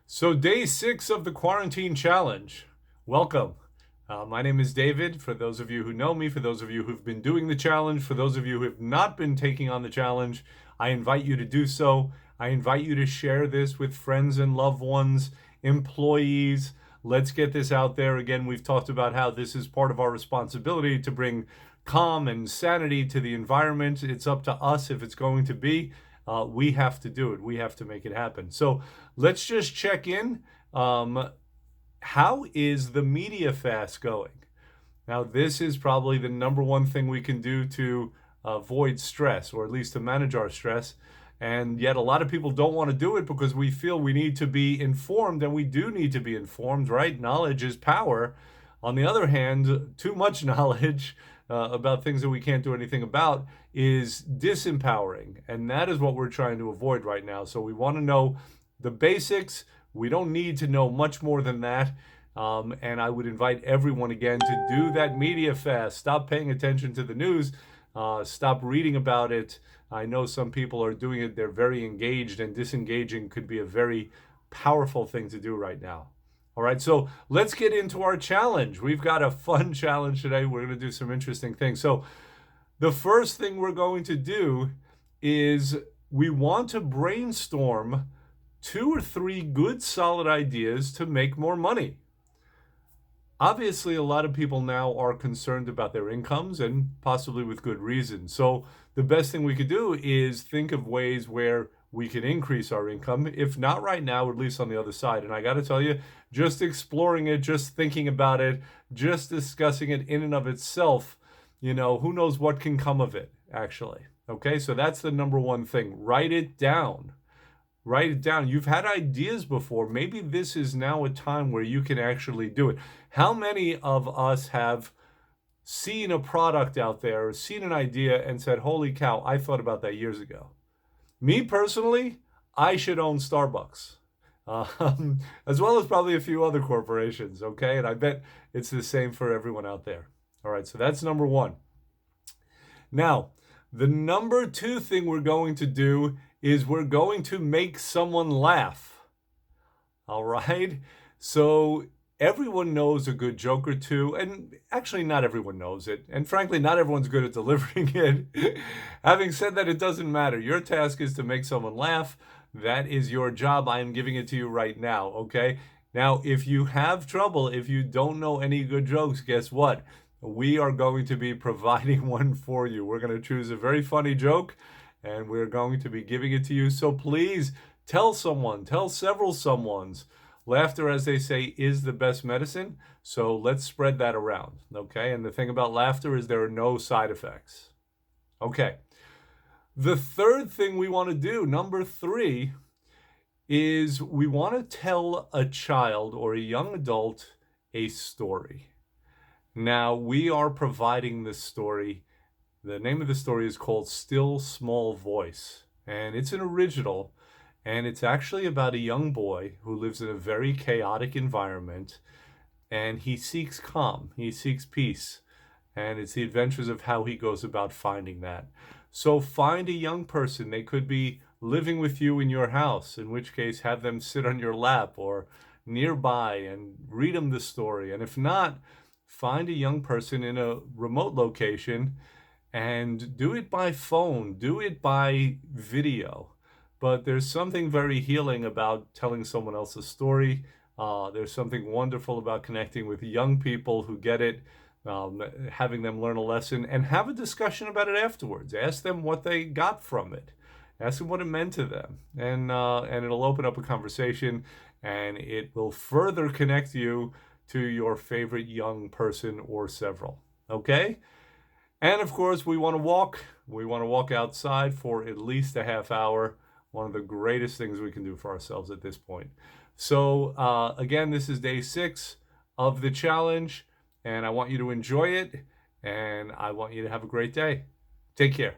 So, day 6 of the quarantine challenge. Welcome. My name is David. For those of you who know me, for those of you who've been doing the challenge, for those of you who have not been taking on the challenge, I invite you to do so. I invite you to share this with friends and loved ones, employees. Let's get this out there. Again, we've talked about how this is part of our responsibility to bring calm and sanity to the environment. It's up to us if it's going to be. We have to do it. We have to make it happen. So let's just check in. How is the media fast going? Now, this is probably the number one thing we can do to avoid stress, or at least to manage our stress. And yet, a lot of people don't want to do it because we feel we need to be informed, and we do need to be informed, right? Knowledge is power. On the other hand, too much knowledge about things that we can't do anything about is disempowering. And that is what we're trying to avoid right now. So we want to know the basics. We don't need to know much more than that. And I would invite everyone again to do that media fast. Stop paying attention to the news. Stop reading about it. I know some people are doing it. They're very engaged, and disengaging could be a very powerful thing to do right now. All right, so let's get into our challenge. We've got a fun challenge today. We're going to do some interesting things. So the first thing we're going to do is we want to brainstorm 2 or 3 good, solid ideas to make more money. Obviously, a lot of people now are concerned about their incomes, and possibly with good reason. So the best thing we could do is think of ways where we can increase our income, if not right now, at least on the other side. And I got to tell you, just exploring it, just thinking about it, just discussing it in and of itself, who knows what can come of it, actually. Okay, so that's the number one thing. Write it down. Write it down. You've had ideas before. Maybe this is now a time where you can actually do it. How many of us have seen a product out there, or seen an idea and said, holy cow, I thought about that years ago? Me personally, I should own Starbucks, as well as probably a few other corporations, okay? And I bet it's the same for everyone out there. All right, so that's number one. Now, the number 2 thing we're going to do is we're going to make someone laugh. All right? So everyone knows a good joke or two, and actually not everyone knows it. And frankly, not everyone's good at delivering it. Having said that, it doesn't matter. Your task is to make someone laugh. That is your job. I am giving it to you right now, okay? Now, if you have trouble, if you don't know any good jokes, guess what? We are going to be providing one for you. We're going to choose a very funny joke, and we're going to be giving it to you. So please tell someone, tell several someones. Laughter, as they say, is the best medicine. So let's spread that around, okay? And the thing about laughter is there are no side effects. Okay. The third thing we want to do, number 3, is we want to tell a child or a young adult a story. Now, we are providing this story. The name of the story is called Still Small Voice, and it's an original, and it's actually about a young boy who lives in a very chaotic environment, and he seeks calm, he seeks peace, and it's the adventures of how he goes about finding that. So find a young person. They could be living with you in your house, in which case have them sit on your lap or nearby and read them the story. And if not, find a young person in a remote location and do it by phone, do it by video. But there's something very healing about telling someone else a story. There's something wonderful about connecting with young people who get it, having them learn a lesson, and have a discussion about it afterwards. Ask them what they got from it. Ask them what it meant to them. And it'll open up a conversation, and it will further connect you to your favorite young person or several. Okay? And of course, we want to walk. We want to walk outside for at least a half hour. One of the greatest things we can do for ourselves at this point. So again, this is day 6 of the challenge, and I want you to enjoy it, and I want you to have a great day. Take care.